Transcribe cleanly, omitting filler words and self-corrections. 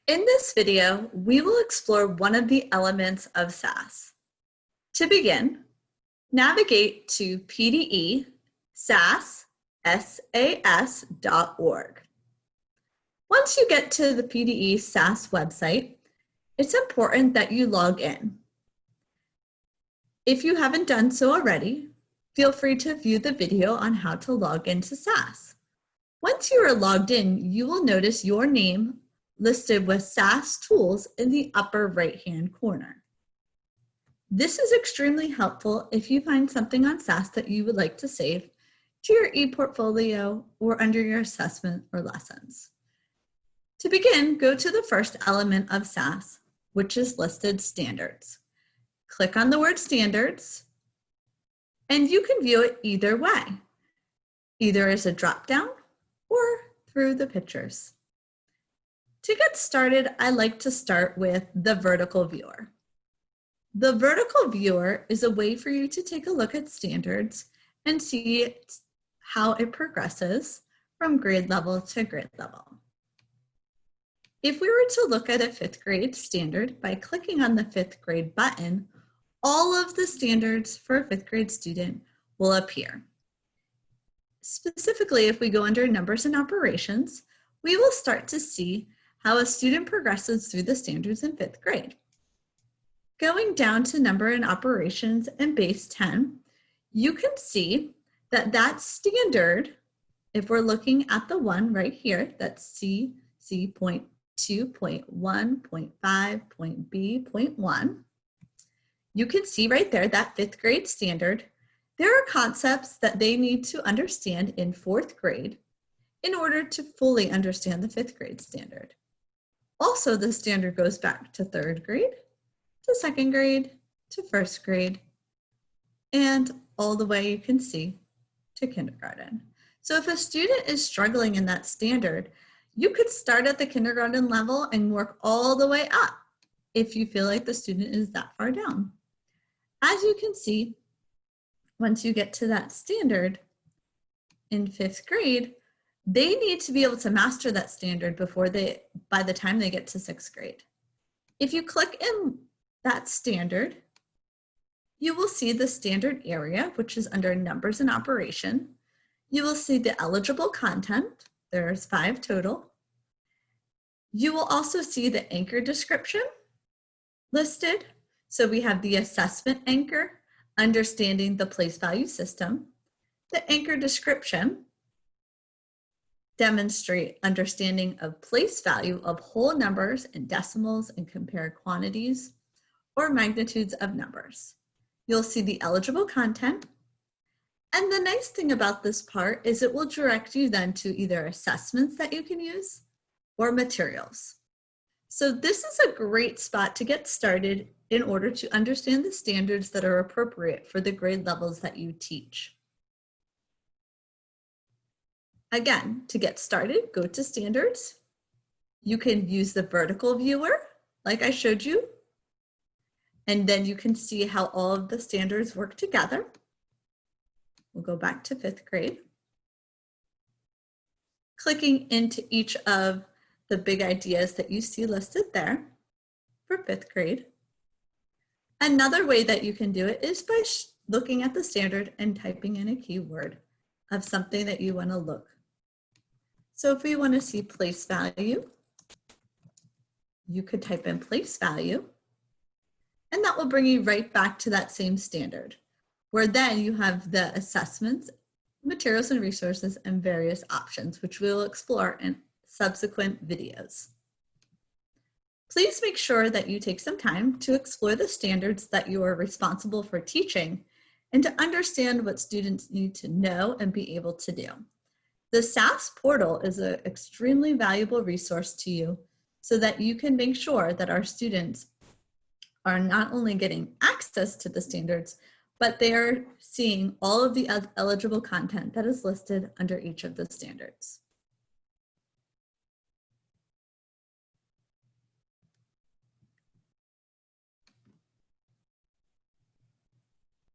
In this video, we will explore one of the elements of SAS. To begin, navigate to PDE SAS.org. Once you get to the PDE SAS website, it's important that you log in. If you haven't done so already, feel free to view the video on how to log into SAS. Once you are logged in, you will notice your name listed with SAS tools in the upper right-hand corner. This is extremely helpful if you find something on SAS that you would like to save to your ePortfolio or under your assessment or lessons. To begin, go to the first element of SAS, which is listed Standards. Click on the word Standards, and you can view it either way, either as a drop-down or through the pictures. To get started, I like to start with the vertical viewer. The vertical viewer is a way for you to take a look at standards and see how it progresses from grade level to grade level. If we were to look at a 5th grade standard by clicking on the 5th grade button, all of the standards for a 5th grade student will appear. Specifically, if we go under numbers and operations, we will start to see how a student progresses through the standards in 5th grade. Going down to number and operations and base 10, you can see that that standard, if we're looking at the one right here, that's C, C.2.1.5.B.1, you can see right there that 5th grade standard. There are concepts that they need to understand in 4th grade in order to fully understand the 5th grade standard. Also, the standard goes back to 3rd grade, to 2nd grade, to 1st grade, and all the way you can see to kindergarten. So if a student is struggling in that standard, you could start at the kindergarten level and work all the way up if you feel like the student is that far down. As you can see, once you get to that standard in 5th grade, they need to be able to master that standard by the time they get to 6th grade. If you click in that standard, you will see the standard area, which is under numbers and operation. You will see the eligible content. There's 5 total. You will also see the anchor description listed. So we have the assessment anchor, understanding the place value system. The anchor description demonstrate understanding of place value of whole numbers and decimals and compare quantities or magnitudes of numbers. You'll see the eligible content. And the nice thing about this part is it will direct you then to either assessments that you can use or materials. So this is a great spot to get started in order to understand the standards that are appropriate for the grade levels that you teach. Again, to get started, go to standards. You can use the vertical viewer, like I showed you, and then you can see how all of the standards work together. We'll go back to 5th grade. Clicking into each of the big ideas that you see listed there for 5th grade. Another way that you can do it is by looking at the standard and typing in a keyword of something that you want to look. So if we want to see place value, you could type in place value, and that will bring you right back to that same standard, where then you have the assessments, materials and resources, and various options, which we will explore in subsequent videos. Please make sure that you take some time to explore the standards that you are responsible for teaching and to understand what students need to know and be able to do. The SAS portal is an extremely valuable resource to you so that you can make sure that our students are not only getting access to the standards, but they are seeing all of the eligible content that is listed under each of the standards.